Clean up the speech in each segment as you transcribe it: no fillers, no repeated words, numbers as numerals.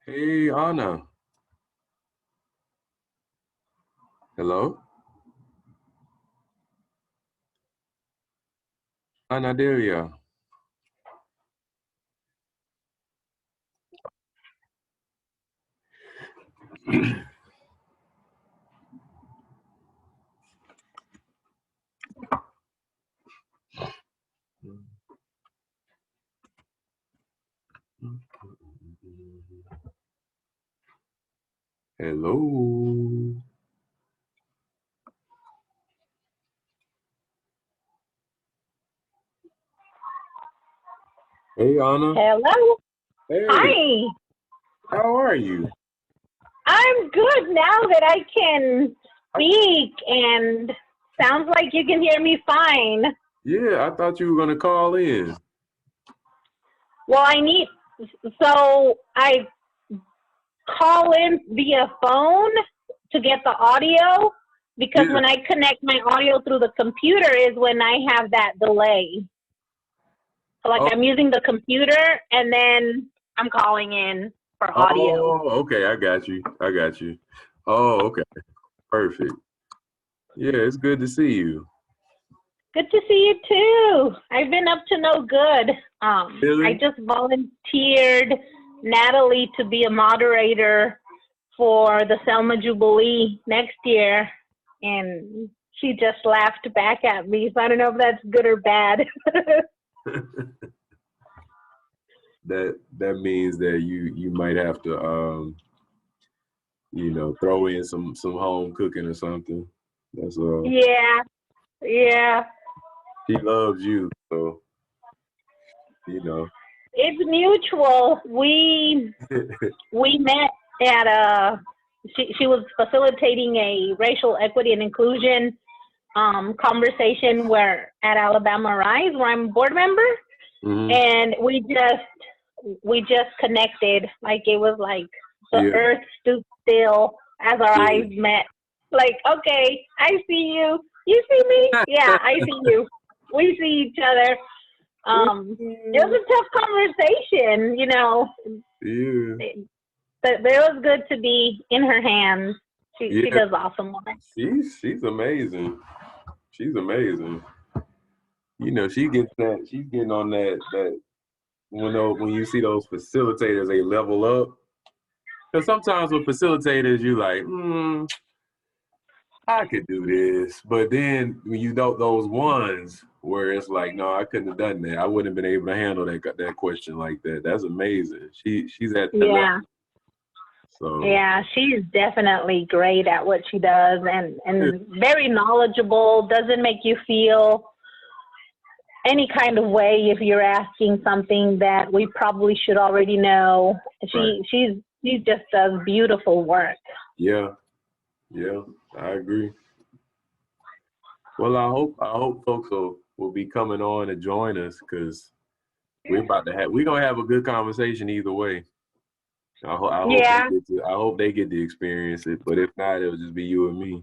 Hey, Anna. Hello? Anna Delia. Hello. Hey, Anna. Hello. Hey, Hi. how are you? I'm good now that I can I, speak and sounds like you can hear me fine. yeah, I thought you were gonna call in. Well, so I call in via phone to get the audio because Yeah. when I connect my audio through the computer is when I have that delay. So like Oh, I'm using the computer and then I'm calling in for audio. okay. I got you. I got you. Oh, okay. Perfect. Yeah, it's good to see you. Good to see you too. I've been up to no good. I Really? just volunteered Natalie to be a moderator for the Selma Jubilee next year, and she just laughed back at me. So I don't know if that's good or bad. That means that you might have to throw in some home cooking or something. That's Yeah, yeah. She loves you, so you know. It's mutual. We met at she was facilitating a racial equity and inclusion conversation where at Alabama Rise, where I'm a board member, Hmm. and we just connected. Like it was like the Yeah, earth stood still as our yeah. eyes met. Like, okay, I see you. You see me? Yeah, I see you. We see each other. It was a tough conversation, Yeah, but it was good to be in her hands. She yeah. does awesome work. She's amazing. She's amazing. She's getting on that when you see those facilitators, they level up. Because sometimes with facilitators, you like, I could do this. But then when you know those ones where it's like, no, I couldn't have done that. I wouldn't have been able to handle that question like that. That's amazing. She's at that level. Yeah. So Yeah, she's definitely great at what she does yeah, and very knowledgeable, doesn't make you feel any kind of way if you're asking something that we probably should already know. right. She just does beautiful work. Yeah, yeah, I agree. Well, I hope folks will be coming on and join us because we're gonna have a good conversation either way. Yeah, I hope they get to experience it, but if not, it'll just be you and me.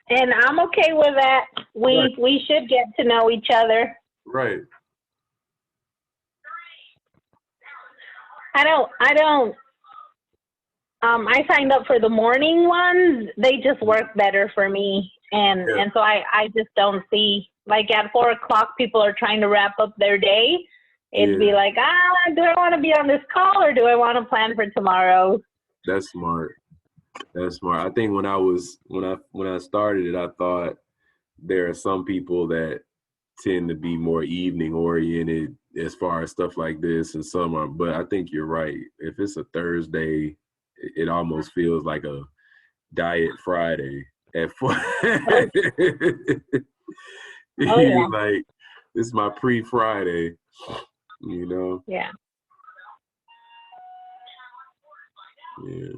and I'm okay with that. Right, We should get to know each other. right. I don't I signed up for the morning ones. They just work better for me. And Yeah, and so I just don't see like at 4 o'clock people are trying to wrap up their day. It'd be yeah, like, do I want to be on this call or do I want to plan for tomorrow? that's smart. That's smart. I think when I started it, I thought there are some people that tend to be more evening oriented as far as stuff like this, and some are. But I think you're right. If it's a Thursday, it almost feels like a Diet Friday at four. Oh, oh You yeah, like, this is my pre-Friday, you know? yeah. Yeah.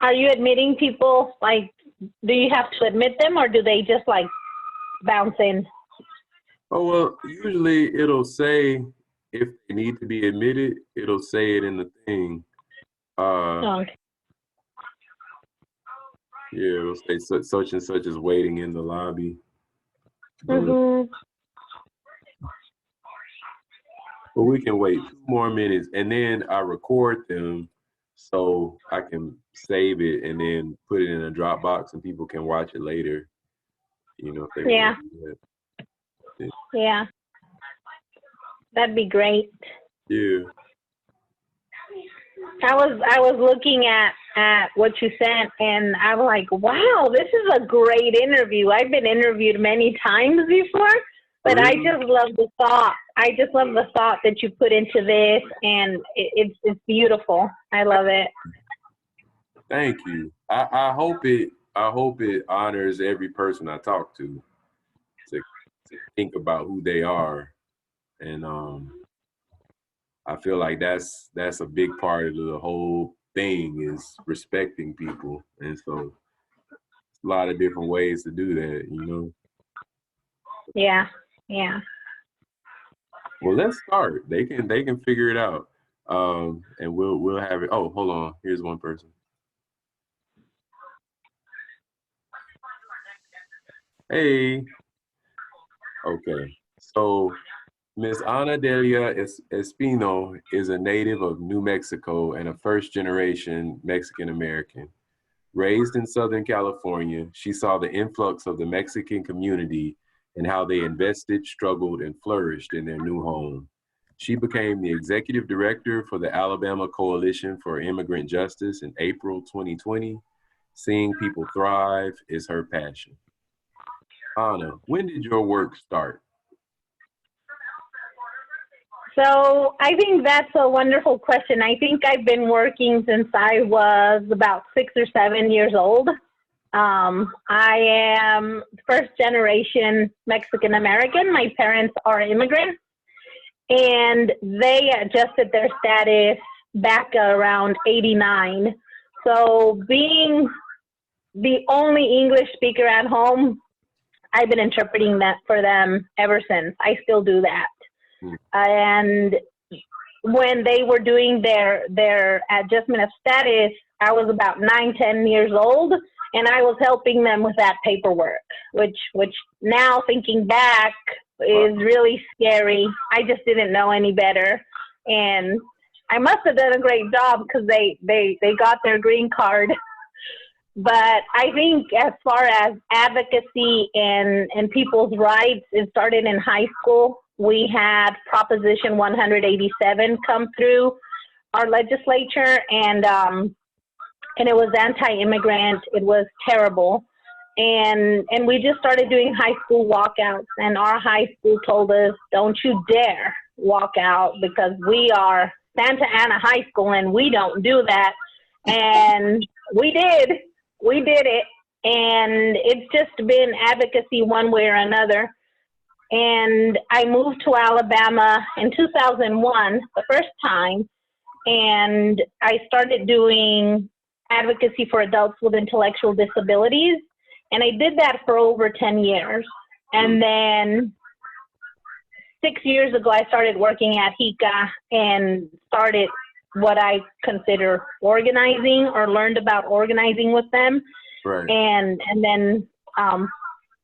Are you admitting people? Like, do you have to admit them or do they just like bounce in? Oh well, usually it'll say if they need to be admitted, it'll say it in the thing. Uh, Oh, yeah, it'll say such and such is waiting in the lobby. But mm-hmm. But we can wait 2 more minutes, and then I record them so I can save it and then put it in a Dropbox, and people can watch it later. You know, if they want Yeah, to do that. yeah, that'd be great. Yeah. I was looking at what you sent, and I'm like, wow, this is a great interview. I've been interviewed many times before, but I Really? just love the thought. I just love the thought that you put into this, and it's beautiful. I love it. Thank you. I hope it honors every person I talk to think about who they are, and I feel like that's a big part of the whole thing is respecting people, and so a lot of different ways to do that. Yeah, yeah. Well, let's start. They can figure it out, and we'll have it. Oh, hold on. Here's one person. Hey. Okay. So Miss Ana Delia Espino is a native of New Mexico and a first-generation Mexican American. Raised in Southern California, she saw the influx of the Mexican community and how they invested, struggled, and flourished in their new home. She became the executive director for the Alabama Coalition for Immigrant Justice in April 2020. Seeing people thrive is her passion. Ana, when did your work start? So I think that's a wonderful question. I think I've been working since I was about 6 or 7 years old. I am first generation Mexican American. My parents are immigrants, and they adjusted their status back around 89. So being the only English speaker at home, I've been interpreting that for them ever since. I still do that. Hmm. And when they were doing their adjustment of status, I was about 9, 10 years old, and I was helping them with that paperwork, which now thinking back is really scary. I just didn't know any better, and I must have done a great job because they got their green card. But I think as far as advocacy and people's rights, it started in high school. We had Proposition 187 come through our legislature, and it was anti-immigrant. It was terrible. And we just started doing high school walkouts, and our high school told us, don't you dare walk out because we are Santa Ana High School and we don't do that. And we did. We did it. And it's just been advocacy one way or another. And I moved to Alabama in 2001, the first time, and I started doing advocacy for adults with intellectual disabilities. And I did that for over 10 years. And then 6 years ago, I started working at HICA and started what I consider organizing, or learned about organizing with them. Right. And then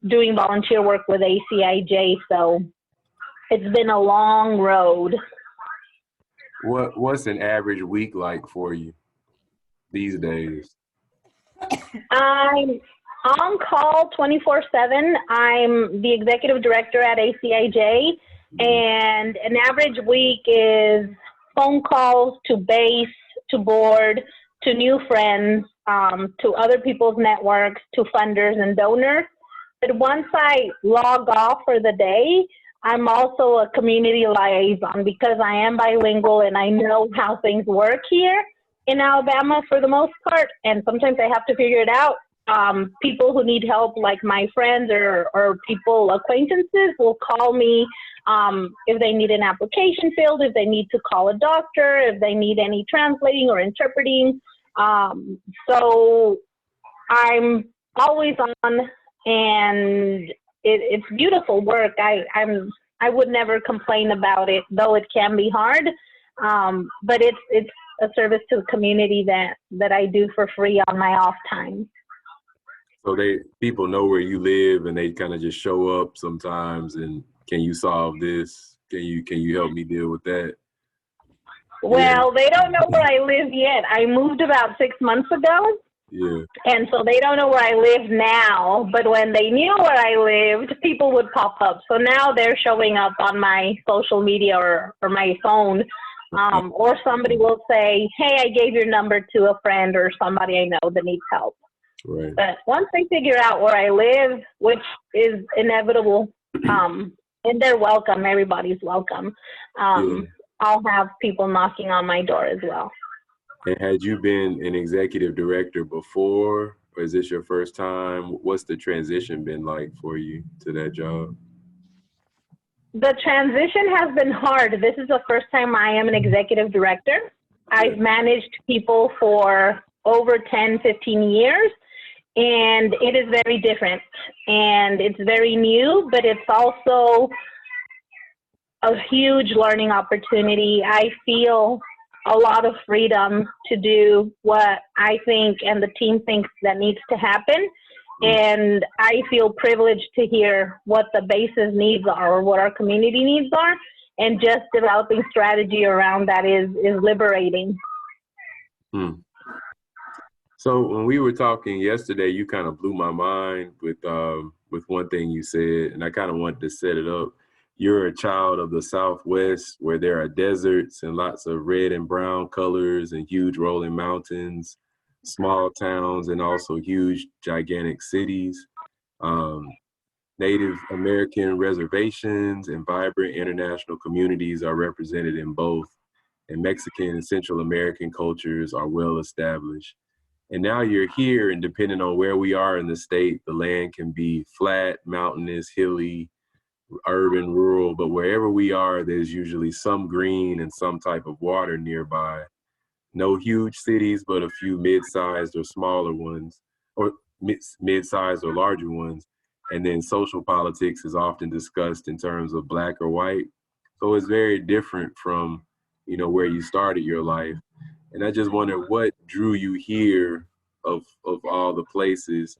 doing volunteer work with ACIJ. So it's been a long road. What's an average week like for you these days? I'm on call 24/7. I'm the executive director at ACIJ, and an average week is phone calls to base, to board, to new friends, to other people's networks, to funders and donors. But once I log off for the day, I'm also a community liaison because I am bilingual and I know how things work here in Alabama for the most part. And sometimes I have to figure it out. People who need help, like my friends or people, acquaintances, will call me if they need an application filled, if they need to call a doctor, if they need any translating or interpreting. So I'm always on, and it's beautiful work. I would never complain about it, though it can be hard. But it's a service to the community that I do for free on my off time. So people know where you live and they kind of just show up sometimes and can you solve this? Can you help me deal with that? Yeah, Well, they don't know where I live yet. I moved about 6 months ago. yeah, And so they don't know where I live now, but when they knew where I lived, people would pop up. So now they're showing up on my social media or my phone. Or somebody will say, hey, I gave your number to a friend or somebody I know that needs help. right. But once they figure out where I live, which is inevitable, and they're welcome, everybody's welcome, Yeah. I'll have people knocking on my door as well. And had you been an executive director before, or is this your first time? What's the transition been like for you to that job? The transition has been hard. This is the first time I am an executive director. Yeah. I've managed people for over 10, 15 years, and it is very different. And it's very new, but it's also a huge learning opportunity. I feel a lot of freedom to do what I think and the team thinks that needs to happen. And I feel privileged to hear what the base's needs are or what our community needs are. And just developing strategy around that is liberating. Hmm. So when we were talking yesterday, you kind of blew my mind with one thing you said, and I kind of wanted to set it up. You're a child of the Southwest, where there are deserts and lots of red and brown colors and huge rolling mountains, small towns, and also huge, gigantic cities. Um, Native American reservations and vibrant international communities are represented in both, and Mexican and Central American cultures are well established. And now you're here, and depending on where we are in the state, the land can be flat, mountainous, hilly, urban, rural, but wherever we are, there's usually some green and some type of water nearby. No huge cities, but a few mid-sized or smaller ones, or mid-sized or larger ones. And then social politics is often discussed in terms of black or white. So it's very different from, where you started your life. And I just wonder what drew you here of all the places,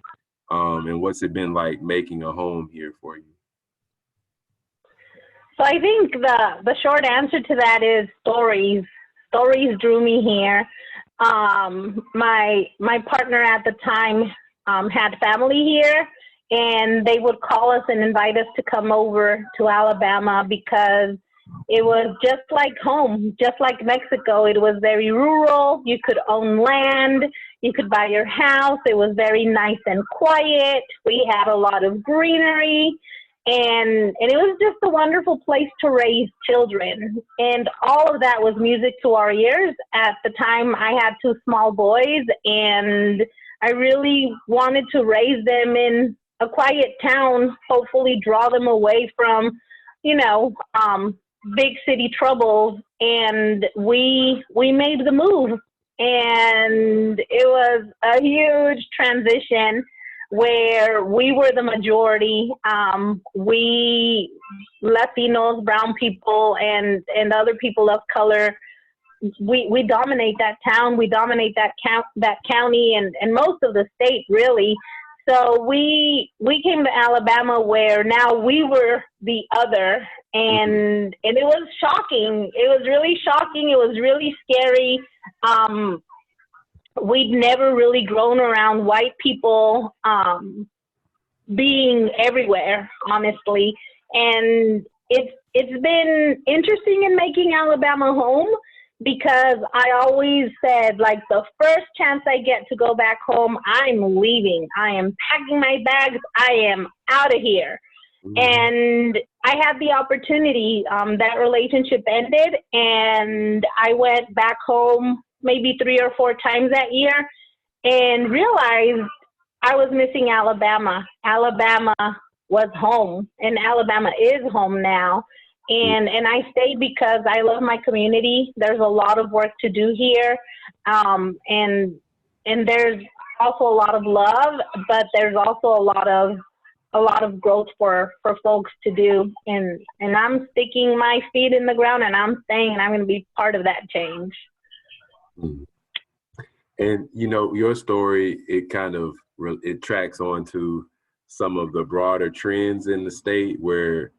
and what's it been like making a home here for you? So I think the short answer to that is stories. Stories drew me here. My partner at the time had family here, and they would call us and invite us to come over to Alabama because it was just like home, just like Mexico. It was very rural. You could own land. You could buy your house. It was very nice and quiet. We had a lot of greenery. And it was just a wonderful place to raise children. And all of that was music to our ears. At the time, I had two small boys, and I really wanted to raise them in a quiet town, hopefully draw them away from, big city troubles. And we made the move. And it was a huge transition where we were the majority. We Latinos, brown people, and other people of color, we dominate that town. We dominate that county and most of the state, really. So we came to Alabama, where now we were the other, and it was shocking. It was really shocking. It was really scary. We'd never really grown around white people being everywhere, honestly. And it's been interesting in making Alabama home, because I always said, like, the first chance I get to go back home, I'm leaving. I am packing my bags. I am out of here. And I had the opportunity. That relationship ended, and I went back home maybe 3 or 4 times that year, and realized I was missing Alabama. Alabama was home, and Alabama is home now. And I stayed because I love my community. There's a lot of work to do here, and there's also a lot of love, but there's also a lot of growth for folks to do. And I'm sticking my feet in the ground, and I'm staying, and I'm going to be part of that change. And your story, it tracks on to some of the broader trends in the state, where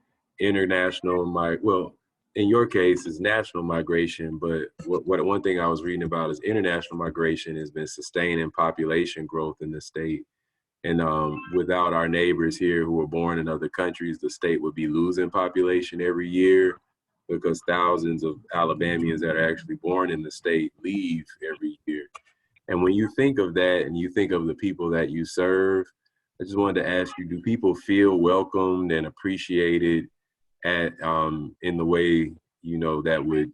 in your case is national migration, but what one thing I was reading about is international migration has been sustaining population growth in the state. And without our neighbors here who were born in other countries, the state would be losing population every year because thousands of Alabamians that are actually born in the state leave every year. And when you think of that and you think of the people that you serve, I just wanted to ask you, do people feel welcomed and appreciated at in the way, you know, that would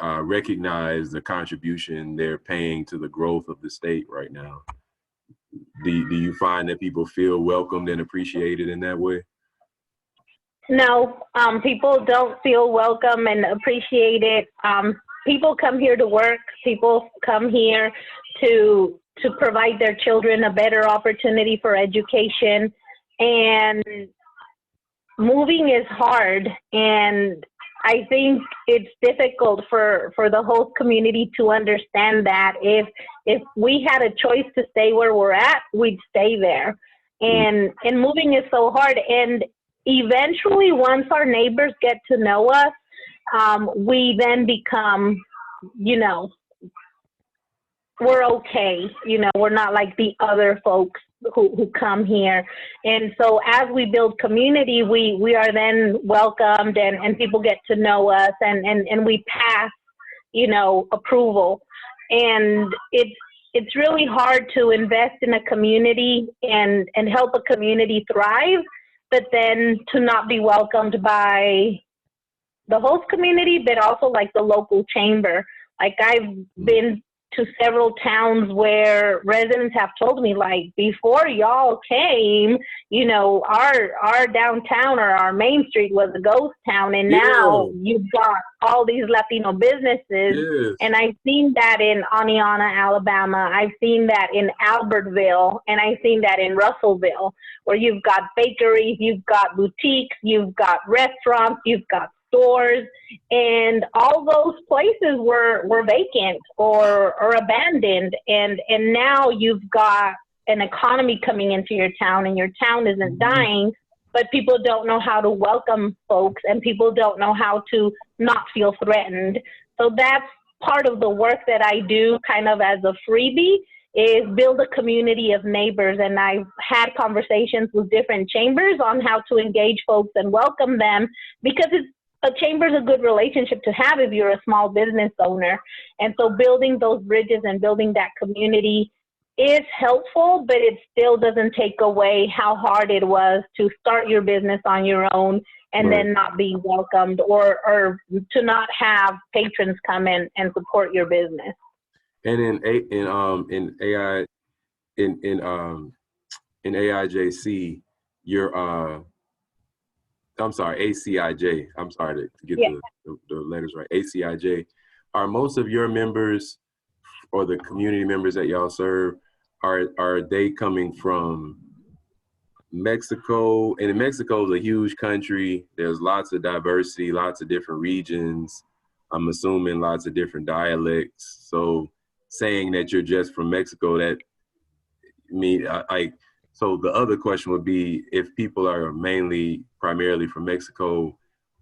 uh, recognize the contribution they're paying to the growth of the state right now? Do you find that people feel welcomed and appreciated in that way? No, people don't feel welcome and appreciated. People come here to work. People come here to provide their children a better opportunity for education. And moving is hard, and I think it's difficult for the whole community to understand that if we had a choice to stay where we're at, we'd stay there. And moving is so hard. And eventually, once our neighbors get to know us, we then become, you know, we're okay. You know, we're not like the other folks who come here. And so as we build community, we are then welcomed, and people get to know us, and we pass, you know, approval. And it's really hard to invest in a community and help a community thrive, but then to not be welcomed by the host community, but also like the local chamber. Like I've been to several towns where residents have told me, like, before y'all came, you know, our downtown or our main street was a ghost town, and now you've got all these Latino businesses. Yes. And I've seen that in Aniana, Alabama. I've seen that in Albertville, and I've seen that in Russellville, where you've got bakeries, you've got boutiques, you've got restaurants, you've got stores, and all those places were vacant or abandoned, and now you've got an economy coming into your town, and your town isn't dying, but people don't know how to welcome folks, and people don't know how to not feel threatened. So that's part of the work that I do kind of as a freebie, is build a community of neighbors. And I've had conversations with different chambers on how to engage folks and welcome them, because a chamber is a good relationship to have if you're a small business owner. And so building those bridges and building that community is helpful, but it still doesn't take away how hard it was to start your business on your own and then not be welcomed, or to not have patrons come in and support your business. And in AIJC, you're I'm sorry, ACIJ. I'm sorry to get the letters right. ACIJ. Are most of your members or the community members that y'all serve, are they coming from Mexico? And Mexico is a huge country. There's lots of diversity, lots of different regions. I'm assuming lots of different dialects. So saying that you're just from Mexico, that so the other question would be, if people are primarily from Mexico,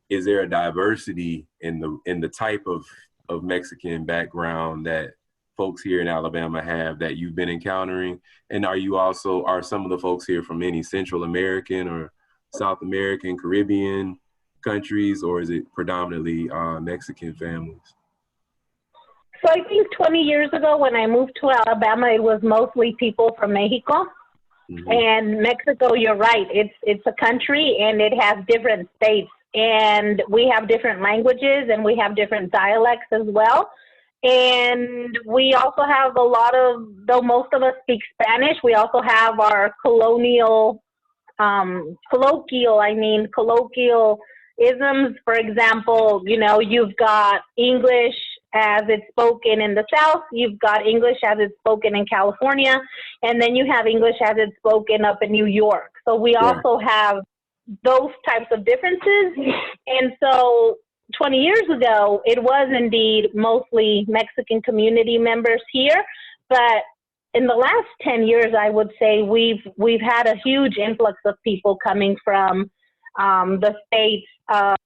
is there a diversity in the type of Mexican background that folks here in Alabama have that you've been encountering? And are some of the folks here from any Central American or South American, Caribbean countries, or is it predominantly Mexican families? So I think 20 years ago when I moved to Alabama, it was mostly people from Mexico. And Mexico, you're right, it's a country, and it has different states, and we have different languages, and we have different dialects as well. And we also have though most of us speak Spanish, we also have our colloquial isms. For example, you know, you've got English as it's spoken in the South, you've got English as it's spoken in California, and then you have English as it's spoken up in New York. So we also have those types of differences. And so 20 years ago, it was indeed mostly Mexican community members here, but in the last 10 years, I would say we've had a huge influx of people coming from the states of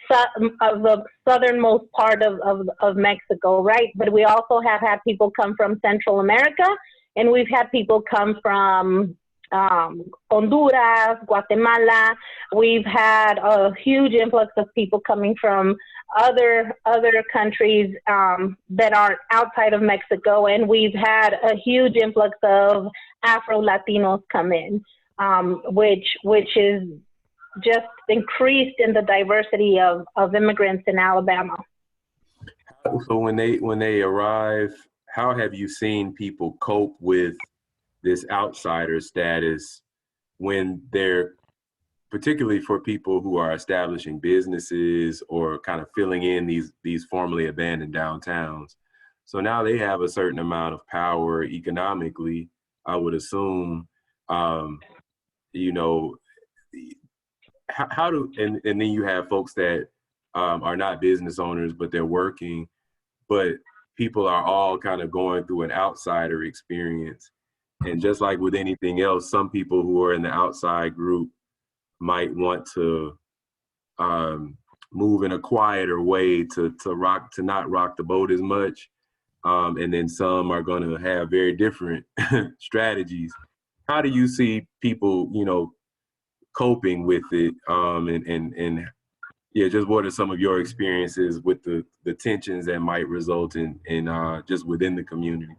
the southernmost part of Mexico, right? But we also have had people come from Central America, and we've had people come from Honduras, Guatemala. We've had a huge influx of people coming from other countries that are outside of Mexico, and we've had a huge influx of Afro Latinos come in, which is just increased in the diversity of immigrants in Alabama. So when they arrive, how have you seen people cope with this outsider status when they're, particularly for people who are establishing businesses or kind of filling in these formerly abandoned downtowns? So now they have a certain amount of power economically, I would assume. You know, how do, and then you have folks that are not business owners, but they're working, but people are all kind of going through an outsider experience. And just like with anything else, some people who are in the outside group might want to move in a quieter way to not rock the boat as much. And then some are going to have very different strategies. How do you see people, coping with it? And yeah, just what are some of your experiences with the tensions that might result in just within the community?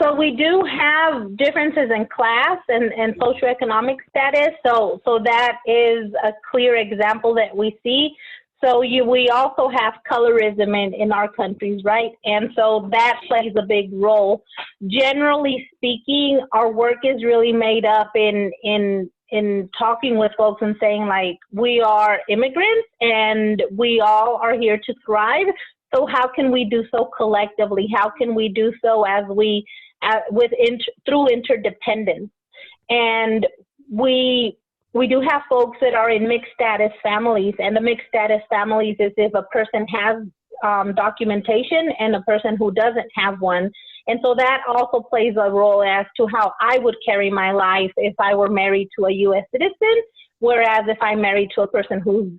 So we do have differences in class and socioeconomic status. So that is a clear example that we see. So we also have colorism in our countries, right? And so that plays a big role. Generally speaking, our work is really made up in talking with folks and saying, like, we are immigrants and we all are here to thrive. So how can we do so collectively? How can we do so as through interdependence? And we do have folks that are in mixed status families, and the mixed status families is if a person has documentation and a person who doesn't have one. And so that also plays a role as to how I would carry my life if I were married to a U.S. citizen, whereas if I'm married to a person who's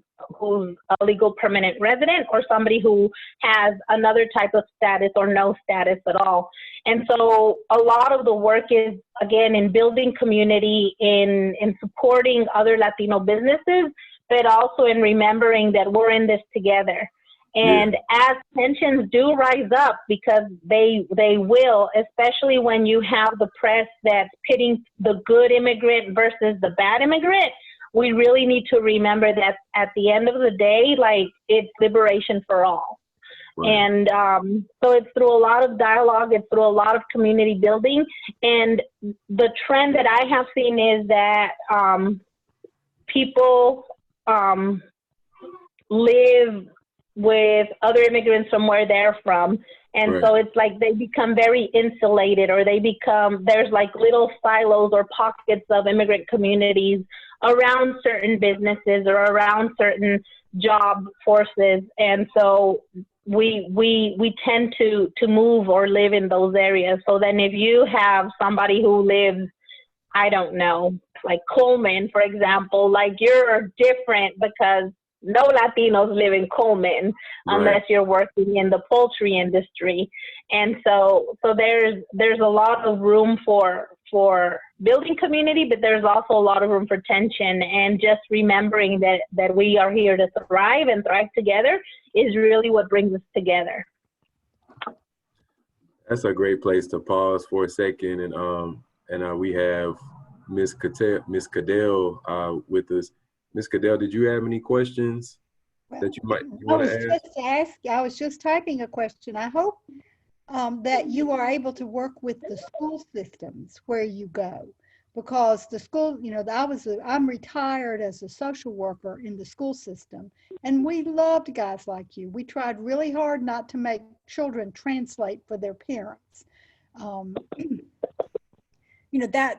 a legal permanent resident or somebody who has another type of status or no status at all. And so a lot of the work is, again, in building community, in supporting other Latino businesses, but also in remembering that we're in this together. And as tensions do rise up, because they will, especially when you have the press that's pitting the good immigrant versus the bad immigrant, we really need to remember that at the end of the day, like, it's liberation for all. Right. And so it's through a lot of dialogue, it's through a lot of community building. And the trend that I have seen is that people live with other immigrants from where they're from. And right. So it's like they become very insulated, or there's like little silos or pockets of immigrant communities around certain businesses or around certain job forces. And so we tend to move or live in those areas. So then if you have somebody who lives, I don't know, like Coleman, for example, like, you're different because no Latinos live in Coleman unless right. You're working in the poultry industry. And so there's a lot of room for building community, but there's also a lot of room for tension, and just remembering that we are here to thrive and thrive together is really what brings us together. That's a great place to pause for a second. And we have Miss Cadell with us. Ms. Cadell, did you have any questions that you want to ask? I was just typing a question. I hope that you are able to work with the school systems where you go, because the school, I'm retired as a social worker in the school system, and we loved guys like you. We tried really hard not to make children translate for their parents.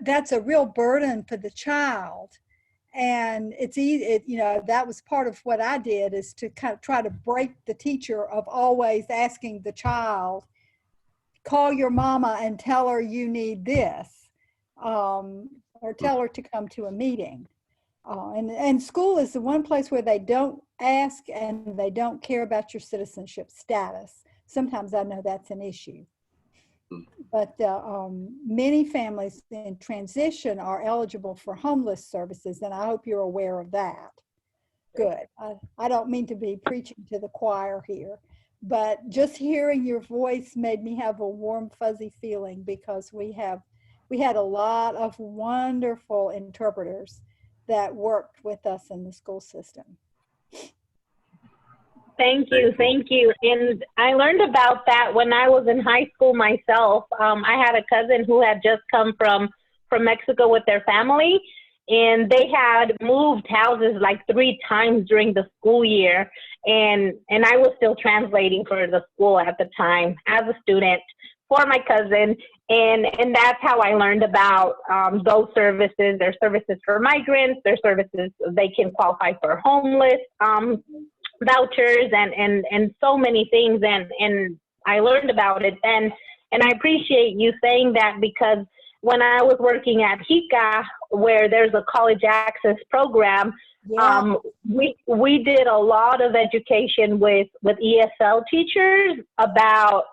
That's a real burden for the child. And it's easy, that was part of what I did, is to kind of try to break the teacher of always asking the child, call your mama and tell her you need this, or tell her to come to a meeting. And school is the one place where they don't ask and they don't care about your citizenship status. Sometimes I know that's an issue. But many families in transition are eligible for homeless services, and I hope you're aware of that. Good. I don't mean to be preaching to the choir here, but just hearing your voice made me have a warm, fuzzy feeling, because we had a lot of wonderful interpreters that worked with us in the school system. Thank you, thank you. And I learned about that when I was in high school myself. I had a cousin who had just come from Mexico with their family, and they had moved houses like 3 times during the school year. And I was still translating for the school at the time as a student for my cousin. And that's how I learned about those services. There's services for migrants, there's services they can qualify for homeless vouchers and so many things. And I learned about it then. And I appreciate you saying that, because when I was working at HICA, where there's a college access program, Yeah. we did a lot of education with ESL teachers about,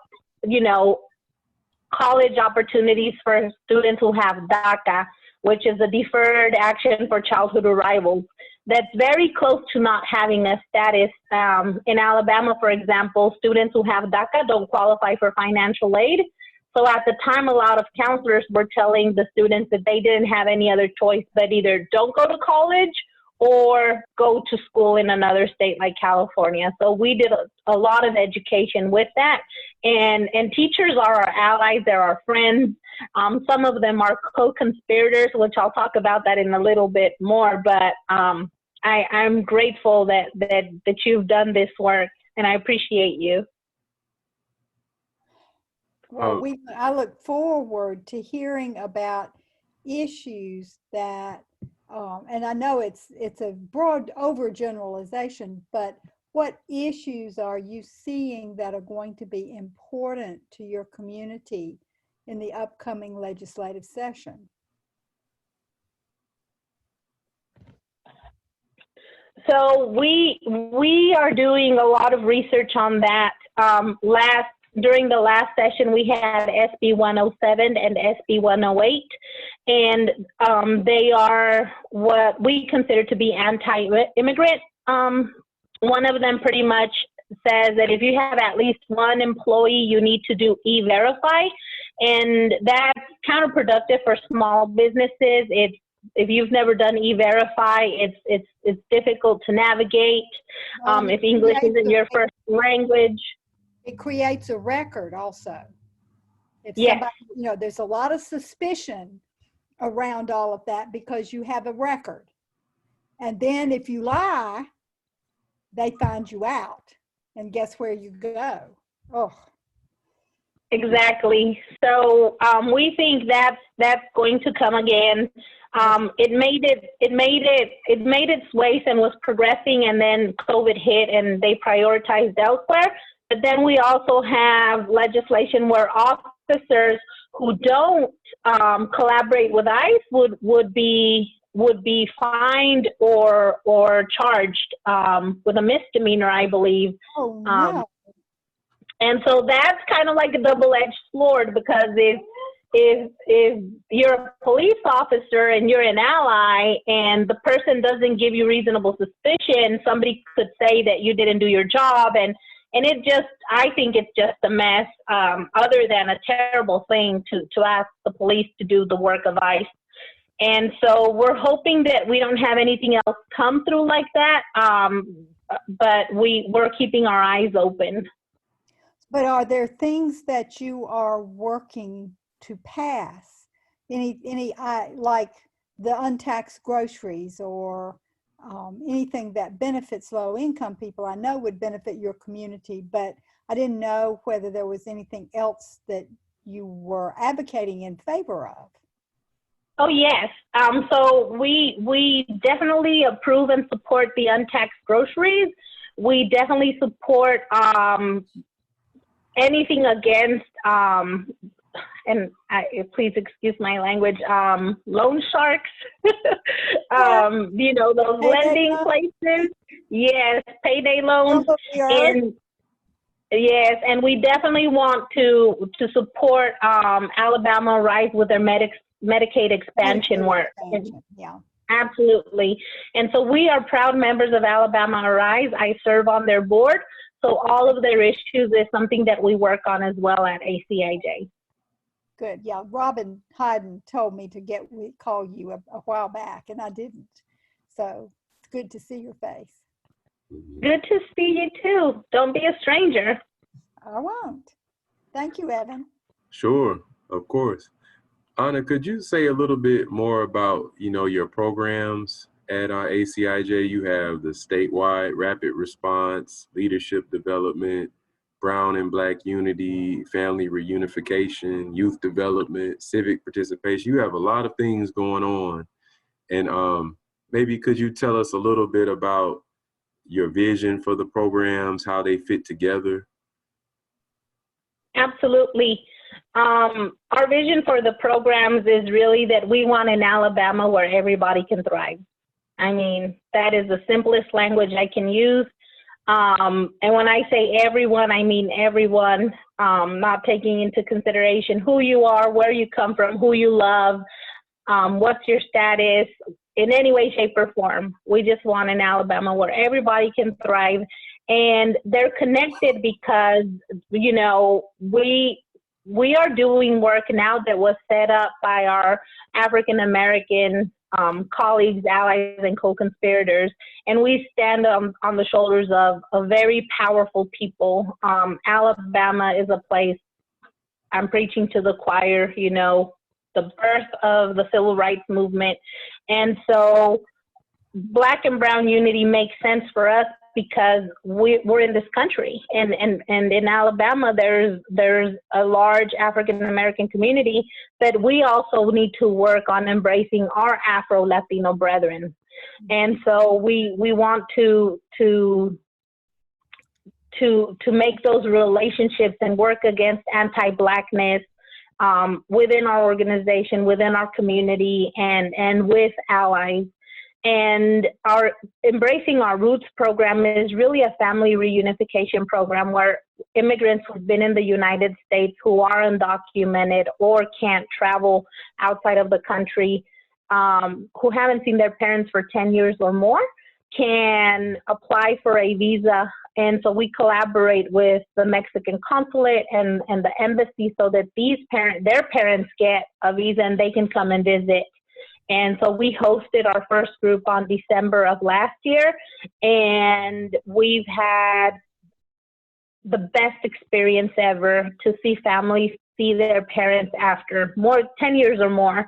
college opportunities for students who have DACA, which is a Deferred Action for Childhood Arrivals. That's very close to not having a status. In Alabama, for example, students who have DACA don't qualify for financial aid. So at the time, a lot of counselors were telling the students that they didn't have any other choice but either don't go to college or go to school in another state like California. So we did a lot of education with that. And teachers are our allies, they're our friends. Some of them are co-conspirators, which I'll talk about that in a little bit more. But I'm grateful that you've done this work, and I appreciate you. Well, I look forward to hearing about issues that, and I know it's a broad overgeneralization, but what issues are you seeing that are going to be important to your community in the upcoming legislative session? So we are doing a lot of research on that. During the last session, we had SB 107 and SB 108, and they are what we consider to be anti-immigrant. One of them pretty much says that if you have at least one employee, you need to do E-Verify, and that's counterproductive for small businesses. If you've never done E-Verify, it's difficult to navigate. If English isn't your first language. It creates a record also. If yes. somebody, there's a lot of suspicion around all of that because you have a record. And then if you lie, they find you out. And guess where you go? Oh. Exactly. So we think that's going to come again. It made its ways and was progressing, and then COVID hit and they prioritized elsewhere. But then we also have legislation where officers who don't collaborate with ICE would be fined or charged with a misdemeanor, I believe. Oh, no. And so that's kind of like a double-edged sword, because if you're a police officer and you're an ally and the person doesn't give you reasonable suspicion, somebody could say that you didn't do your job, and I think it's just a mess, other than a terrible thing to ask the police to do the work of ICE. And so we're hoping that we don't have anything else come through like that, but we're keeping our eyes open. But are there things that you are working to pass? Any like the untaxed groceries or anything that benefits low-income people? I know would benefit your community, but I didn't know whether there was anything else that you were advocating in favor of. Oh, yes. So we definitely approve and support the untaxed groceries. We definitely support anything against and please excuse my language, loan sharks, Yeah, you know, those payday lending loan. places. Yes, payday loans. Some of the earth. And yes, and we definitely want to support Alabama Rise with their Medicaid expansion Medicaid work. expansion. Yeah. Absolutely. And so we are proud members of Alabama Arise. I serve on their board. So all of their issues is something that we work on as well at ACIJ. Good. Yeah. Robin Hyden told me to call you a while back, and I didn't. So it's good to see your face. Good to see you too. Don't be a stranger. I won't. Thank you, Evan. Sure, of course. Anna, could you say a little bit more about, your programs at ACIJ? You have the statewide rapid response, leadership development, Brown and Black unity, family reunification, youth development, civic participation. You have a lot of things going on. And maybe could you tell us a little bit about your vision for the programs, how they fit together? Absolutely. Our vision for the programs is really that we want an Alabama where everybody can thrive. I mean, that is the simplest language I can use. And when I say everyone, I mean everyone, not taking into consideration who you are, where you come from, who you love, what's your status, in any way, shape, or form. We just want an Alabama where everybody can thrive. And they're connected because, we are doing work now that was set up by our African American colleagues, allies, and co-conspirators, and we stand on the shoulders of very powerful people. Alabama is a place, I'm preaching to the choir, the birth of the civil rights movement, and so Black and Brown unity makes sense for us because we're in this country, and in Alabama there's a large African American community that we also need to work on embracing our Afro Latino brethren, and so we want to make those relationships and work against anti-Blackness within our organization, within our community, and with allies. And our Embracing Our Roots program is really a family reunification program where immigrants who've been in the United States who are undocumented or can't travel outside of the country, who haven't seen their parents for 10 years or more, can apply for a visa. And so we collaborate with the Mexican consulate and the embassy so that their parents get a visa and they can come and visit. And so we hosted our first group on December of last year, and we've had the best experience ever to see families see their parents after 10 years or more.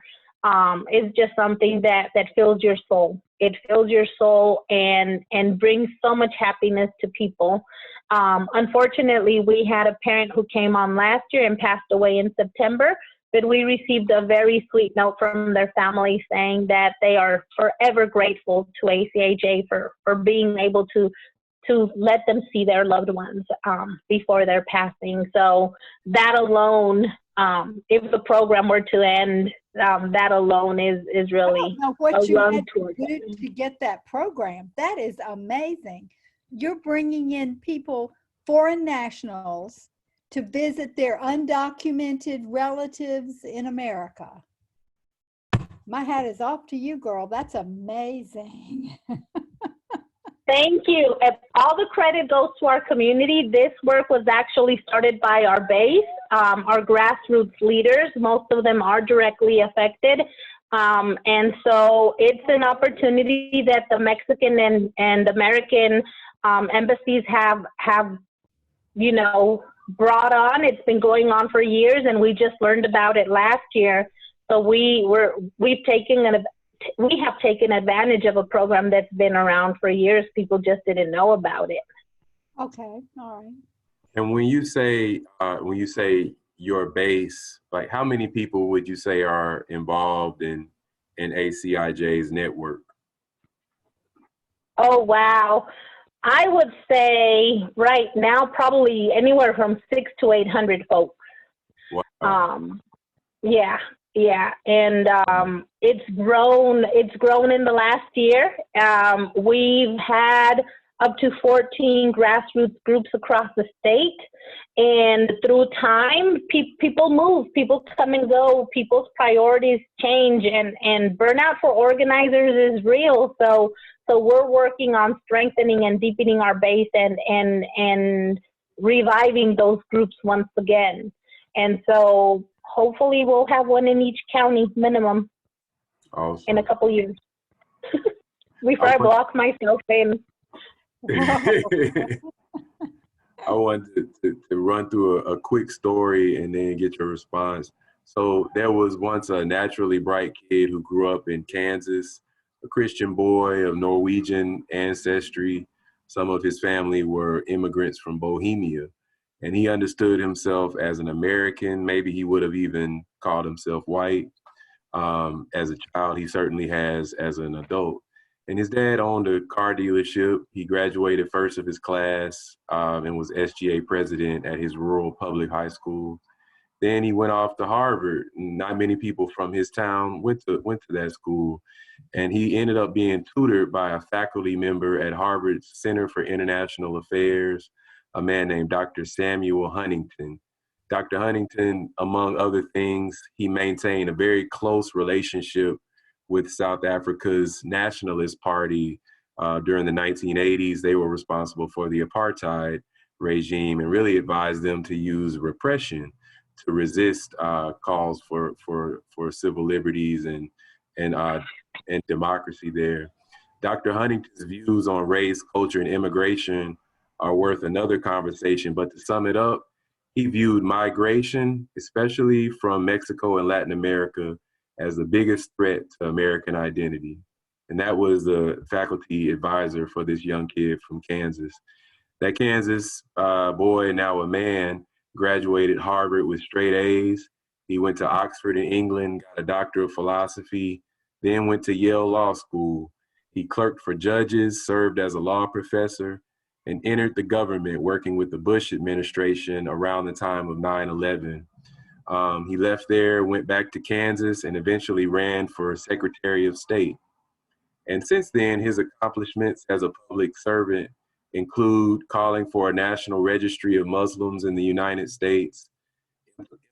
Is just something that fills your soul. It fills your soul and brings so much happiness to people. Unfortunately, we had a parent who came on last year and passed away in September, but we received a very sweet note from their family saying that they are forever grateful to ACIJ for being able to let them see their loved ones before their passing. So that alone, if the program were to end, that alone is really I don't know what you run had to towards do it. to get that program. That is amazing. You're bringing in people, foreign nationals, to visit their undocumented relatives in America. My hat is off to you, girl. That's amazing. Thank you. All the credit goes to our community. This work was actually started by our base, our grassroots leaders. Most of them are directly affected. And so it's an opportunity that the Mexican and American embassies have brought on. It's been going on for years, and we just learned about it last year. So we have taken advantage of a program that's been around for years. People just didn't know about it. Okay, all right. And when you say your base, like how many people would you say are involved in ACIJ's network? Oh, wow. I would say right now probably anywhere from 600 to 800 folks. Wow. Um, yeah, yeah, and it's grown in the last year. We've had up to 14 grassroots groups across the state, and through time, people move, people come and go, people's priorities change, and burnout for organizers is real. So we're working on strengthening and deepening our base, and reviving those groups once again. And so hopefully we'll have one in each county minimum Awesome. in a couple years. Before I I want, block myself in. I wanted to run through a quick story and then get your response. So there was once a naturally bright kid who grew up in Kansas, a Christian boy of Norwegian ancestry. Some of his family were immigrants from Bohemia, and he understood himself as an American. Maybe he would have even called himself white. As a child, he certainly has as an adult. And his dad owned a car dealership. He graduated first of his class and was SGA president at his rural public high school. Then he went off to Harvard. Not many people from his town went to that school, and he ended up being tutored by a faculty member at Harvard's Center for International Affairs, a man named Dr. Samuel Huntington. Dr. Huntington, among other things, he maintained a very close relationship with South Africa's Nationalist Party during the 1980s. They were responsible for the apartheid regime and really advised them to use repression to resist calls for civil liberties and democracy there. Dr. Huntington's views on race, culture, and immigration are worth another conversation, but to sum it up, he viewed migration, especially from Mexico and Latin America, as the biggest threat to American identity. And that was the faculty advisor for this young kid from Kansas. That Kansas boy, now a man, graduated Harvard with straight A's. He went to Oxford in England, got a doctor of philosophy, then went to Yale Law School. He clerked for judges, served as a law professor, and entered the government working with the Bush administration around the time of 9/11. He left there, went back to Kansas, and eventually ran for Secretary of State. And since then, his accomplishments as a public servant include calling for a national registry of Muslims in the United States,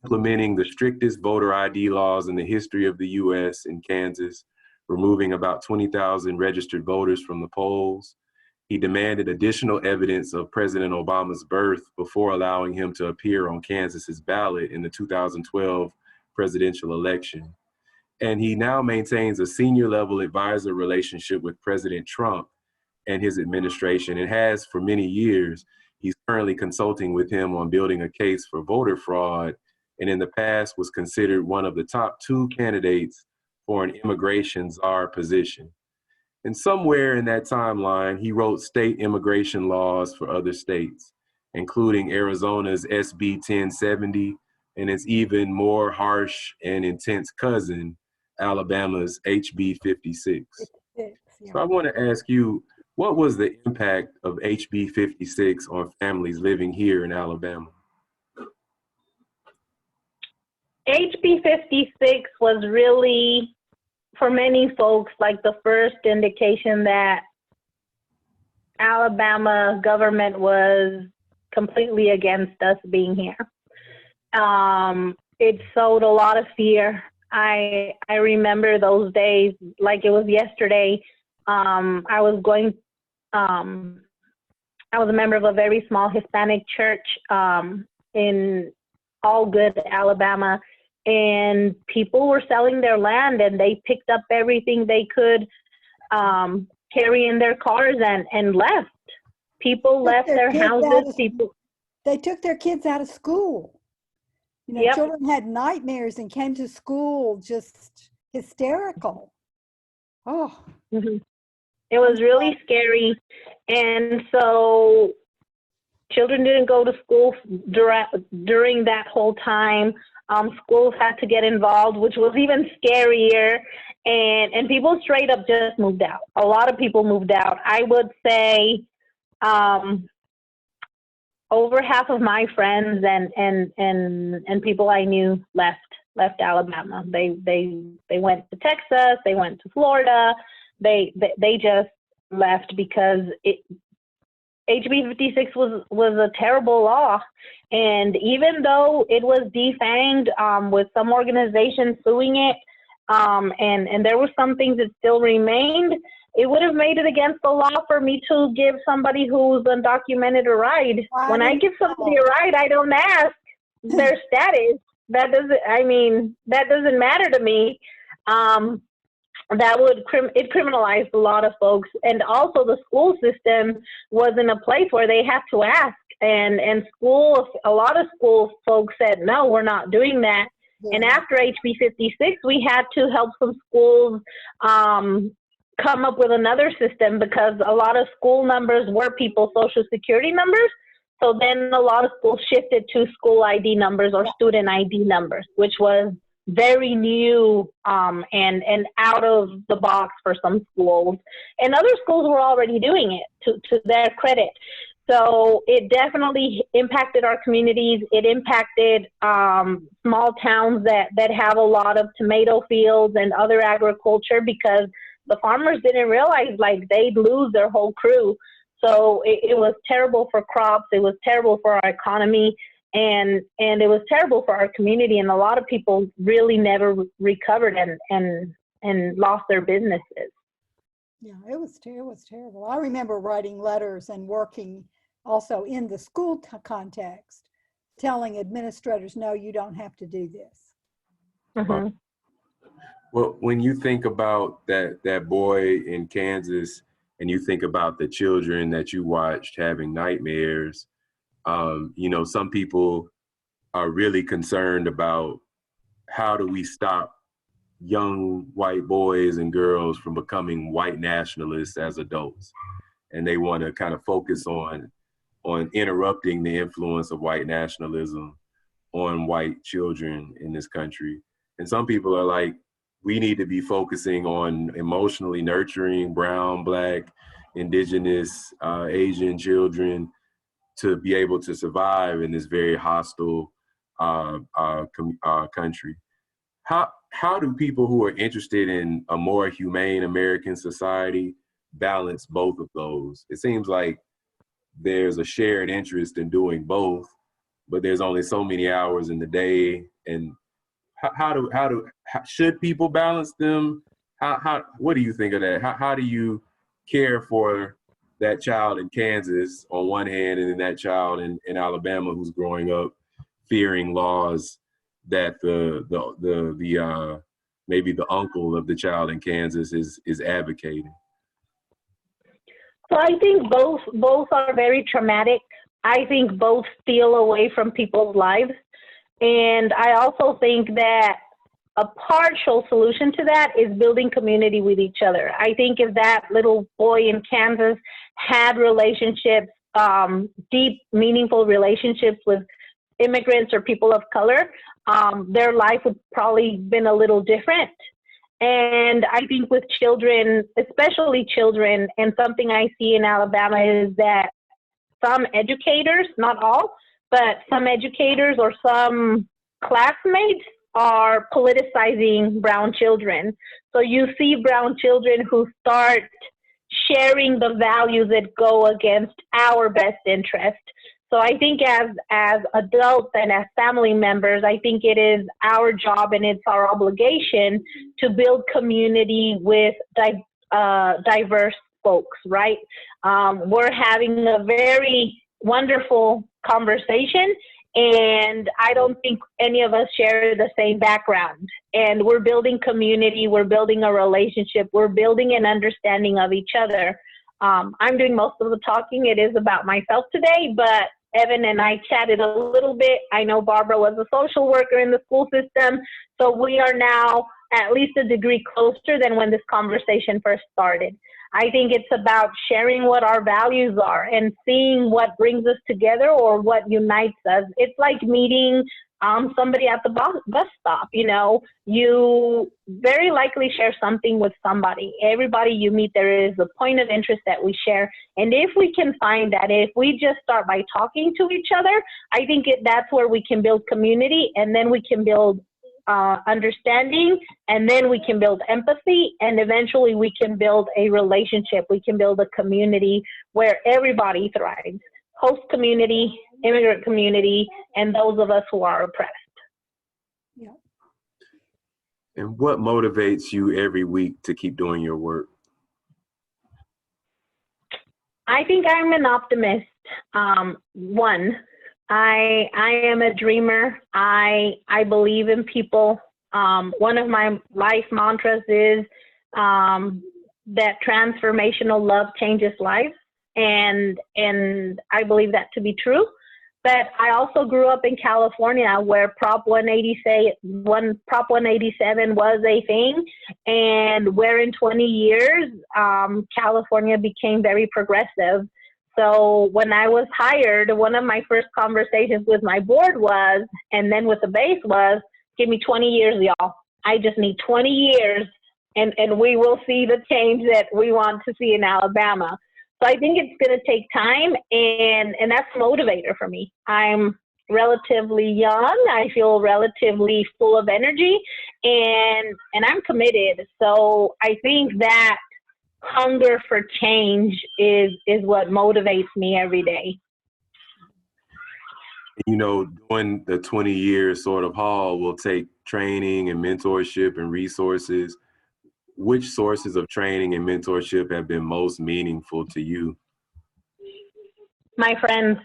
implementing the strictest voter ID laws in the history of the US in Kansas, removing about 20,000 registered voters from the polls. He demanded additional evidence of President Obama's birth before allowing him to appear on Kansas's ballot in the 2012 presidential election. And he now maintains a senior level advisor relationship with President Trump and his administration, and has for many years. He's currently consulting with him on building a case for voter fraud, and in the past was considered one of the top 2 candidates for an immigration czar position. And somewhere in that timeline, he wrote state immigration laws for other states, including Arizona's SB 1070 and its even more harsh and intense cousin, Alabama's HB 56. So I want to ask you, what was the impact of HB 56 on families living here in Alabama? HB 56 was really, for many folks, like the first indication that Alabama government was completely against us being here. It sowed a lot of fear. I remember those days like it was yesterday. I was a member of a very small Hispanic church in Allgood, Alabama, and people were selling their land, and they picked up everything they could carry in their cars and left. People left their houses. They took their kids out of school. You know, Yep. Children had nightmares and came to school just hysterical. Oh. Mm-hmm. It was really scary. And so children didn't go to school during that whole time. Schools had to get involved, which was even scarier. And people straight up just moved out. A lot of people moved out. I would say over half of my friends and people I knew left Alabama. They went to Texas, they went to Florida. They just left because HB 56 was a terrible law. And even though it was defanged, with some organizations suing it, and there were some things that still remained, it would have made it against the law for me to give somebody who's undocumented a ride. When I give somebody a ride, I don't ask their status. That doesn't matter to me. It criminalized a lot of folks. And also the school system was in a place where they had to ask. And a lot of school folks said, no, we're not doing that. Yeah. And after HB 56, we had to help some schools come up with another system, because a lot of school numbers were people's social security numbers. So then a lot of schools shifted to school ID numbers or student ID numbers, which was very new and out of the box for some schools. And other schools were already doing it to their credit. So it definitely impacted our communities. It impacted small towns that have a lot of tomato fields and other agriculture, because the farmers didn't realize like they'd lose their whole crew. So it was terrible for crops. It was terrible for our economy, and it was terrible for our community. And a lot of people really never recovered and lost their businesses. Yeah, it was terrible. I remember writing letters and working also in the school context, telling administrators, no, you don't have to do this. Mm-hmm. Well, when you think about that boy in Kansas, and you think about the children that you watched having nightmares, some people are really concerned about how do we stop young white boys and girls from becoming white nationalists as adults. And they want to kind of focus on interrupting the influence of white nationalism on white children in this country. And some people are like, we need to be focusing on emotionally nurturing brown, Black, indigenous, Asian children to be able to survive in this very hostile country. How do people who are interested in a more humane American society balance both of those? It seems like there's a shared interest in doing both, but there's only so many hours in the day. And should people balance them? What do you think of that? How do you care for that child in Kansas on one hand, and then that child in Alabama who's growing up fearing laws that the maybe the uncle of the child in Kansas is advocating? So I think both are very traumatic. I think both steal away from people's lives. And I also think that a partial solution to that is building community with each other. I think if that little boy in Kansas had relationships, deep, meaningful relationships with immigrants or people of color, their life would probably been a little different. And I think with children, especially children, and something I see in Alabama is that some educators, not all, but some educators or some classmates are politicizing brown children. So you see brown children who start sharing the values that go against our best interest. So I think as adults and as family members, I think it is our job and it's our obligation to build community with diverse folks, right? We're having a very wonderful conversation, and I don't think any of us share the same background. And we're building community, we're building a relationship, we're building an understanding of each other. I'm doing most of the talking. It is about myself today, but Evan and I chatted a little bit. I know Barbara was a social worker in the school system, so we are now at least a degree closer than when this conversation first started. I think it's about sharing what our values are and seeing what brings us together or what unites us. It's like meeting somebody at the bus stop. You know, you very likely share something with somebody. Everybody you meet, there is a point of interest that we share. And if we can find that, if we just start by talking to each other, I think that's where we can build community, and then we can build understanding, and then we can build empathy, and eventually we can build a relationship. We can build a community where everybody thrives. Host community, immigrant community, and those of us who are oppressed. Yeah. And what motivates you every week to keep doing your work? I think I'm an optimist. One, I am a dreamer. I believe in people. One of my life mantras is that transformational love changes lives, and I believe that to be true. But I also grew up in California, where Prop 187 was a thing, and where in 20 years California became very progressive. So when I was hired, one of my first conversations with my board was, and then with the base was, give me 20 years, y'all. I just need 20 years, and we will see the change that we want to see in Alabama. So I think it's going to take time, and that's a motivator for me. I'm relatively young. I feel relatively full of energy, and I'm committed. So I think that hunger for change is what motivates me every day. You know, doing the 20-year sort of haul will take training and mentorship and resources. Which sources of training and mentorship have been most meaningful to you? My friends.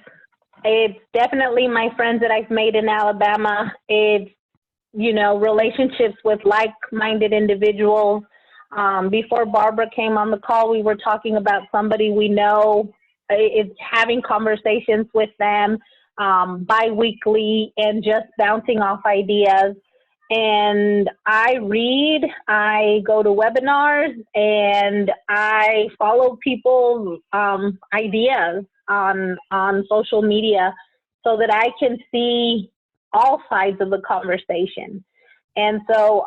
It's definitely my friends that I've made in Alabama. It's, you know, relationships with like-minded individuals. Before Barbara came on the call, we were talking about somebody we know. It's having conversations with them bi-weekly and just bouncing off ideas. And I read, I go to webinars, and I follow people's ideas on social media so that I can see all sides of the conversation. And so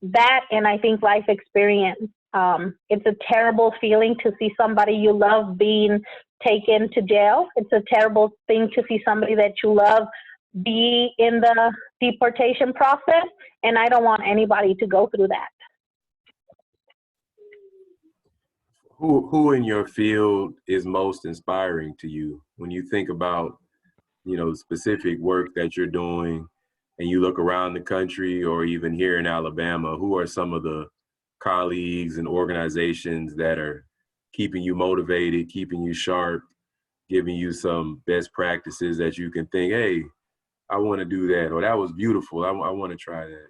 that, and I think life experience, it's a terrible feeling to see somebody you love being taken to jail. It's a terrible thing to see somebody that you love be in the deportation process, and I don't want anybody to go through that. Who in your field is most inspiring to you when you think about, you know, specific work that you're doing, and you look around the country or even here in Alabama? Who are some of the colleagues and organizations that are keeping you motivated, keeping you sharp, giving you some best practices that you can think, hey, I want to do that, or that was beautiful, I want to try that?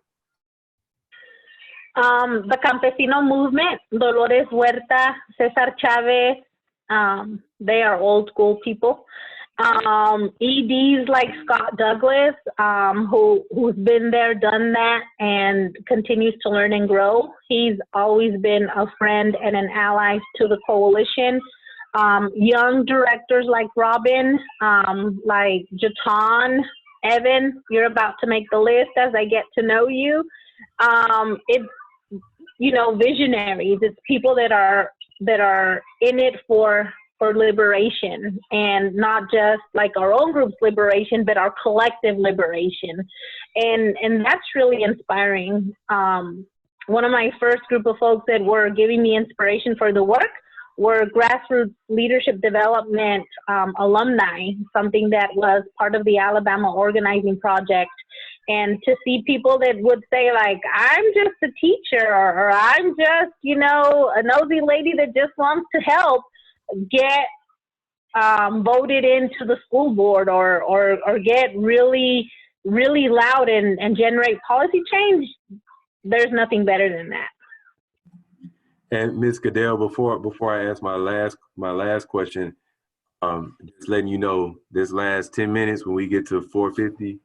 The Campesino movement, Dolores Huerta, Cesar Chavez, they are old school people. EDs like Scott Douglas, who's been there, done that, and continues to learn and grow. He's always been a friend and an ally to the coalition. Young directors like Robin, like Jatan, Evan, you're about to make the list as I get to know you. It's, you know, visionaries. It's people that are in it for liberation, and not just like our own group's liberation, but our collective liberation. And that's really inspiring. One of my first group of folks that were giving me inspiration for the work were grassroots leadership development alumni, something that was part of the Alabama Organizing Project. And to see people that would say, like, I'm just a teacher, or I'm just, you know, a nosy lady that just wants to help, get voted into the school board, or get really, really loud and generate policy change, there's nothing better than that. And Ms. Goodell, before I ask my last question, just letting you know, this last 10 minutes when we get to 4:50,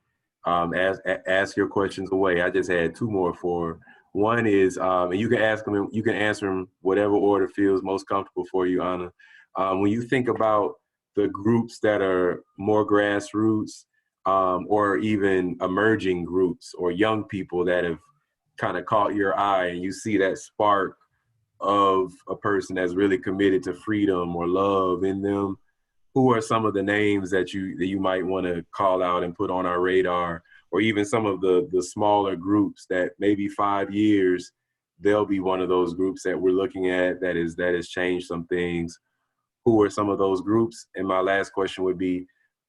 ask your questions away. I just had two more for. One is, and you can ask them, you can answer them whatever order feels most comfortable for you, Anna. When you think about the groups that are more grassroots, or even emerging groups or young people that have kind of caught your eye and you see that spark of a person that's really committed to freedom or love in them? Who are some of the names that you might want to call out and put on our radar, or even some of the smaller groups that maybe 5 years they'll be one of those groups that we're looking at that has changed some things? Who are some of those groups? And my last question would be,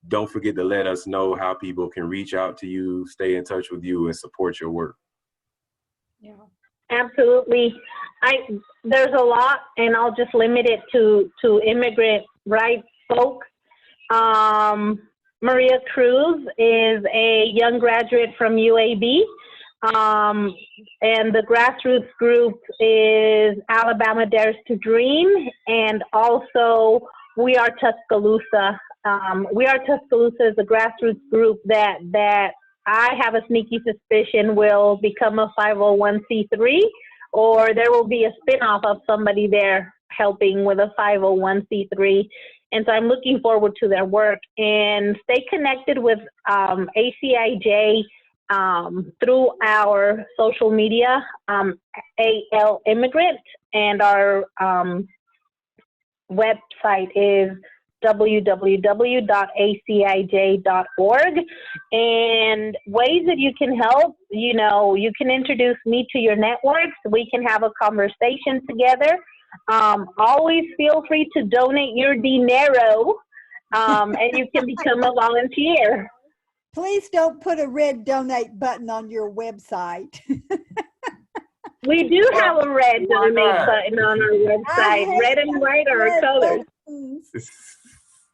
don't forget to let us know how people can reach out to you, stay in touch with you, and support your work. Yeah, absolutely. There's a lot, and I'll just limit it to immigrant rights folk. Maria Cruz is a young graduate from UAB, and the grassroots group is Alabama Dares to Dream, and also We Are Tuscaloosa. We Are Tuscaloosa is a grassroots group that I have a sneaky suspicion will become a 501c3, or there will be a spinoff of somebody there helping with a 501c3. And so I'm looking forward to their work, and stay connected with ACIJ through our social media, AL Immigrant, and our website is www.acij.org. And ways that you can help, you can introduce me to your networks. We can have a conversation together. Always feel free to donate your dinero, and you can become a volunteer. Please don't put a red donate button on your website. We do have a red donate button on our website. Red and white are our colors.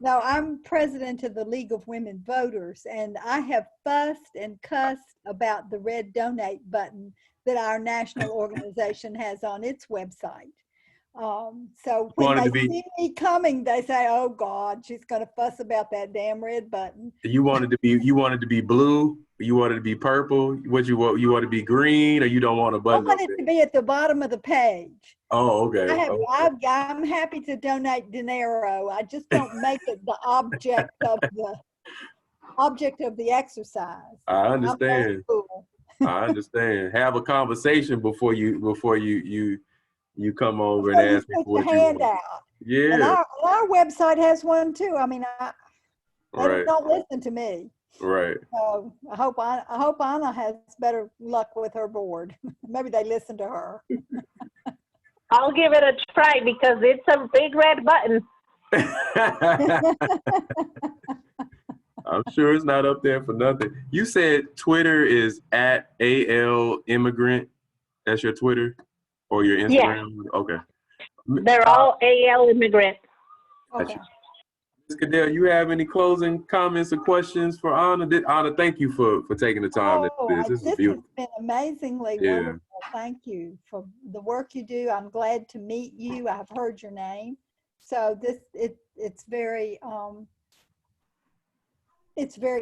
No, I'm president of the League of Women Voters, and I have fussed and cussed about the red donate button that our national organization has on its website. So when they see me coming, they say, "Oh God, she's going to fuss about that damn red button." You wanted to be blue? You wanted to be purple? What you want? You want to be green, or you don't want a button? I want it to be at the bottom of the page. Oh, okay. I'm happy to donate dinero. I just don't make it the object of the exercise. I understand. I understand. Have a conversation before you come over and ask me for what you want. Out. Yeah. And our website has one too. I mean, they don't listen to me. Right. So I hope Anna has better luck with her board. Maybe they listen to her. I'll give it a try because it's a big red button. I'm sure it's not up there for nothing. You said Twitter is at AL Immigrant. That's your Twitter or your Instagram? Yeah. Okay. They're all AL Immigrant. Okay. Ms. Cadell, you have any closing comments or questions for Anna? Anna, thank you for taking the time. This has been amazingly wonderful. Thank you for the work you do. I'm glad to meet you. I've heard your name. So it's very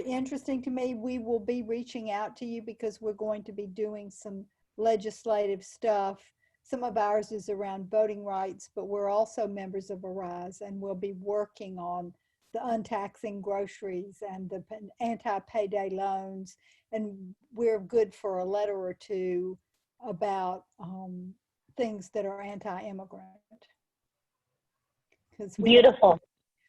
interesting to me. We will be reaching out to you because we're going to be doing some legislative stuff. Some of ours is around voting rights, but we're also members of Arise, and we'll be working on the untaxing groceries and the anti-payday loans. And we're good for a letter or two about things that are anti-immigrant. Beautiful.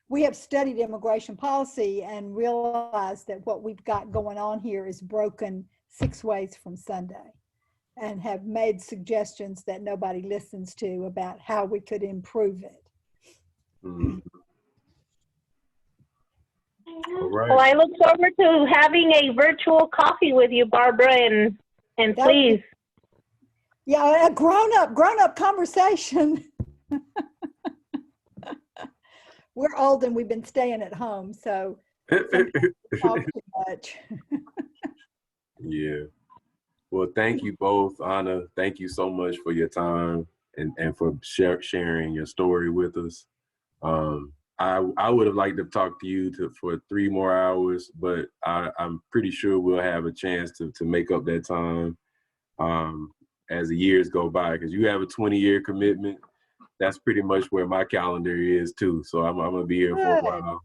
We have studied immigration policy and realized that what we've got going on here is broken 6 ways from Sunday, and have made suggestions that nobody listens to about how we could improve it. Mm-hmm. All right. Well, I look forward to having a virtual coffee with you, Barbara, and please. Yeah, a grown-up conversation. We're old and we've been staying at home, so talk too much. Yeah. Well, thank you both, Anna. Thank you so much for your time and for sharing your story with us. I would have liked to talk to you for 3 more hours, but I'm pretty sure we'll have a chance to make up that time as the years go by, because you have a 20-year commitment. That's pretty much where my calendar is too. So I'm gonna be here for a while.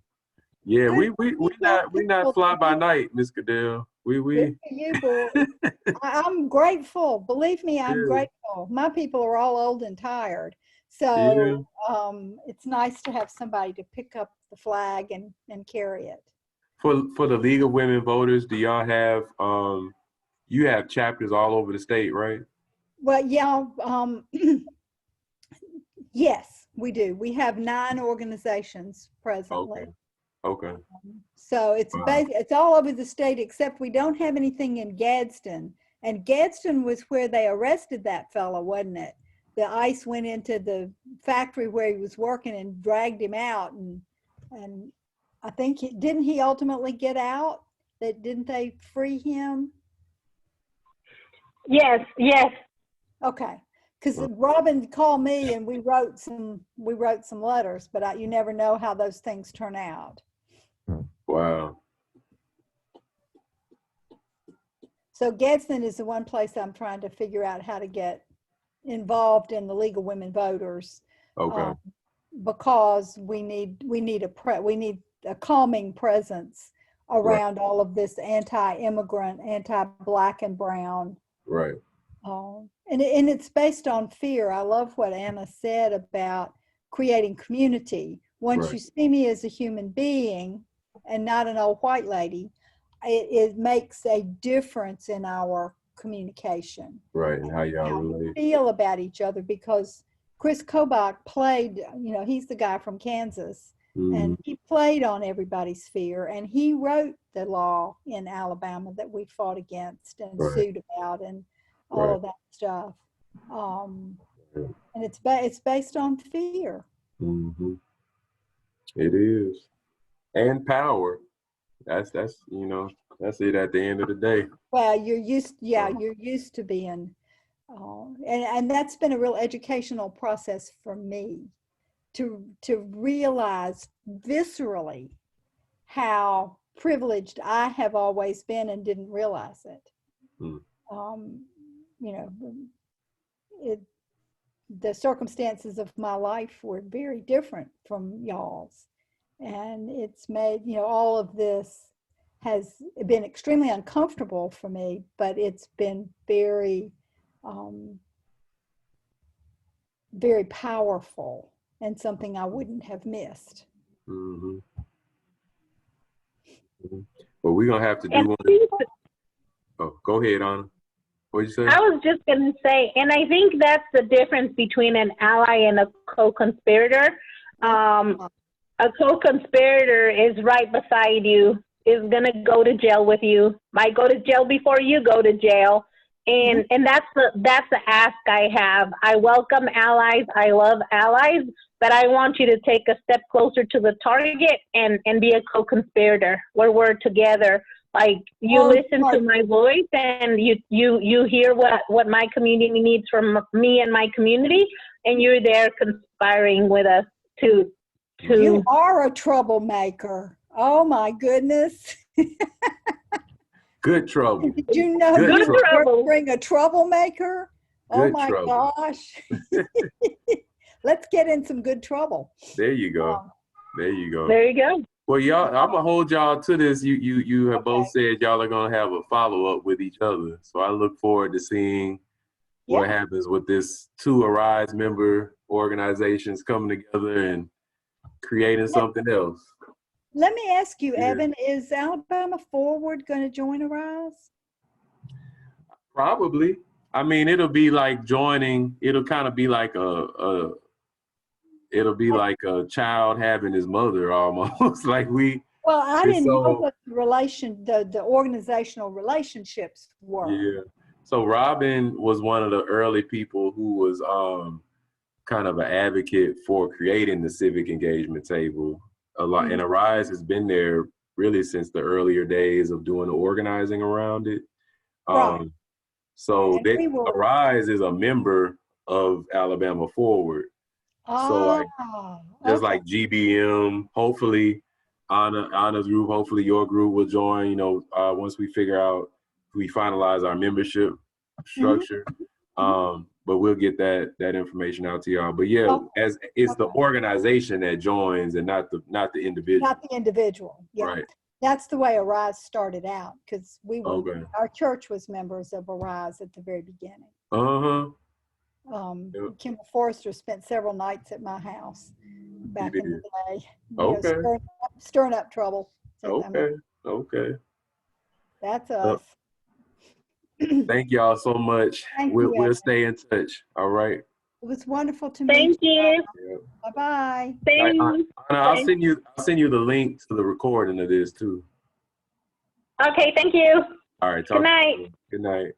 Yeah, Good for we you young not people fly to by be. night, Miss Goodell. Good We for you, boys. I'm grateful. Believe me, I'm yeah, grateful. My people are all old and tired. yeah. So it's nice to have somebody to pick up the flag and carry it. For the League of Women Voters, do y'all have you have chapters all over the state, right? Well, yeah, yes, we do. We have 9 organizations presently. Okay. Okay. So Wow. it's all over the state, except we don't have anything in Gadsden. And Gadsden was where they arrested that fellow, wasn't it? The ICE went into the factory where he was working and dragged him out. And I think, didn't he ultimately get out? Didn't they free him? Yes, yes. Okay. Because Robin called me and we wrote some letters, but you never know how those things turn out. Wow. So Gadsden is the one place I'm trying to figure out how to get involved in the League of Women Voters, Okay. because we need a calming presence Right. around all of this anti-immigrant, anti-black and brown. Right. And it's based on fear. I love what Anna said about creating community. Once Right. you see me as a human being and not an old white lady, it makes a difference in our communication. Right. And how y'all How we relate. feel about each other, because Chris Kobach played, he's the guy from Kansas, and he played on everybody's fear, and he wrote the law in Alabama that we fought against and Right. sued about and all Right. of that stuff. And it's based on fear. Mm-hmm. It is. And power. That's that's it at the end of the day. Well, you're used to being, and that's been a real educational process for me to realize viscerally how privileged I have always been and didn't realize it. Mm. You know, the circumstances of my life were very different from y'all's, and it's made, all of this has been extremely uncomfortable for me, but it's been very, very powerful and something I wouldn't have missed. Mm-hmm. Mm-hmm. But we're gonna have to do And one. Oh, go ahead, Anna. What'd you say? I was just going to say, and I think that's the difference between an ally and a co-conspirator. A co-conspirator is right beside you, is going to go to jail with you, might go to jail before you go to jail. And that's the ask I have. I welcome allies. I love allies, but I want you to take a step closer to the target and be a co-conspirator where we're together. Like, you listen to my voice and you hear what my community needs from me and my community, and you're there conspiring with us to You are a troublemaker. Oh my goodness. Good trouble. Did you know Good you trouble. bring a troublemaker? Oh Good my trouble. gosh. Let's get in some good trouble. There you go. There you go. There you go. Well, y'all, I'm gonna hold y'all to this. You have both Okay. said y'all are gonna have a follow-up with each other. So I look forward to seeing what happens with this 2 Arise member organizations coming together and creating something else. Let me ask you, Yeah. Evan, is Alabama Forward going to join Arise? Probably. I mean, it'll be like joining. It'll kind of be like it'll be like a child having his mother almost. Like Well, I didn't know so, what the organizational relationships were. yeah. So Robin was one of the early people who was kind of an advocate for creating the civic engagement table. A lot, and Arise has been there really since the earlier days of doing the organizing around it. Right. So And Arise is a member of Alabama Forward. So like just okay. like GBM, hopefully Anna's group, hopefully your group will join, once we figure out, we finalize our membership structure. but we'll get that information out to y'all. But yeah, Oh, as it's the okay. organization that joins and not the individual. Not the individual. Yeah. Right. That's the way Arise started out, because Okay. our church was members of Arise at the very beginning. Uh-huh. Yep. Kimball Forrester spent several nights at my house back in the day. Okay. Stirring up trouble. So, I mean, Okay. Okay. that's us. Thank y'all so much. Thank We'll you, Evan. stay in touch. All right. It was wonderful to meet Thank you. you. Bye bye. Thanks. Anna, I'll send you the link to the recording of this too. Okay, thank you. All right. Good night. Good night.